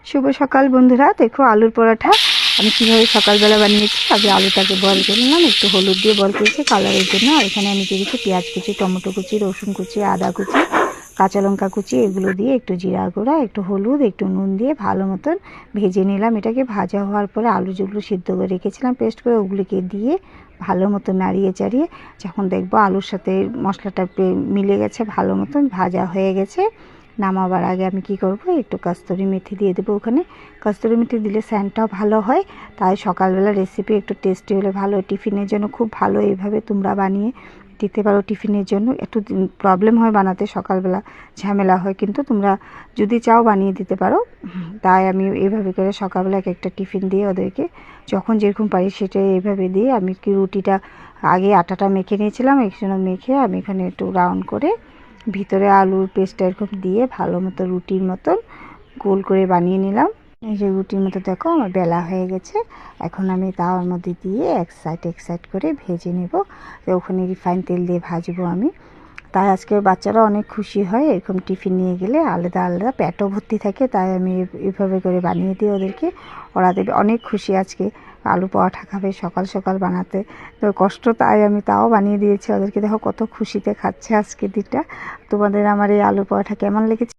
শুভ সকাল বন্ধুরা। দেখো আলুর পরোটা আমি কীভাবে সকালবেলা বানিয়েছি। আগে আলুটাকে বয়েল করে নিলাম, একটু হলুদ দিয়ে বয়েল করেছি কালারের জন্য। আর এখানে আমি দিয়েছি পেঁয়াজ কুচি, টমেটো কুচি, রসুন কুচি, আদা কুচি, কাঁচা লঙ্কা কুচি, এগুলো দিয়ে একটু জিরা গুঁড়া, একটু হলুদ, একটু নুন দিয়ে ভালো মতন ভেজে নিলাম। এটাকে ভাজা হওয়ার পরে আলু যেগুলো সিদ্ধ করে রেখেছিলাম পেস্ট করে, ওগুলিকে দিয়ে ভালো মতো নাড়িয়ে চাড়িয়ে যখন দেখবো আলুর সাথে মশলাটা মিলে গেছে, ভালো মতন ভাজা হয়ে গেছে, নামাবার আগে আমি কি করব, একটু কস্তুরি মেথি দিয়ে দেবো। ওখানে কস্তুরি মেথি দিলে স্যান্ডটাও ভালো হয়। তাই সকালবেলা রেসিপি একটু টেস্টি হলে ভালো, টিফিনের জন্য খুব ভালো। এইভাবে তোমরা বানিয়ে দিতে পারো টিফিনের জন্য। একটু প্রবলেম হয় বানাতে, সকালবেলা ঝামেলা হয়, কিন্তু তোমরা যদি চাও বানিয়ে দিতে পারো। তাই আমি এইভাবে করে সকালবেলা একটা টিফিন দিয়ে ওদেরকে যখন যেরকম পারি সেটা এইভাবে দিয়ে, আমি কি রুটিটা আগে আটাটা মেখে নিয়েছিলাম, একটু মেখে আমি এখানে একটু রাউন্ড করে ভিতরে আলুর পেস্টটা এরকম দিয়ে ভালো মতো রুটির মতন গোল করে বানিয়ে নিলাম। এই যে রুটির মতো দেখো আমার বেলা হয়ে গেছে। এখন আমি তাওয়ার মধ্যে দিয়ে এক সাইড করে ভেজে নেব। ওখানে রিফাইন তেল দিয়ে ভাজবো আমি। তাই আজকে বাচ্চারা অনেক খুশি হয় এরকম টিফিন নিয়ে গেলে, আলাদা আলাদা পেটও ভর্তি থাকে। তাই আমি এভাবে করে বানিয়ে দিই ওদেরকে, ওরা দেবে অনেক খুশি। আজকে আলু পরোটা খাবে সকাল সকাল বানাতে, তো কষ্ট, তাই আমি তাও বানিয়ে দিয়েছি ওদেরকে। দেখো কত খুশিতে খাচ্ছে আজকে দিনটা। তোমাদের আমার এই আলু পরোটা কেমন লেগেছে?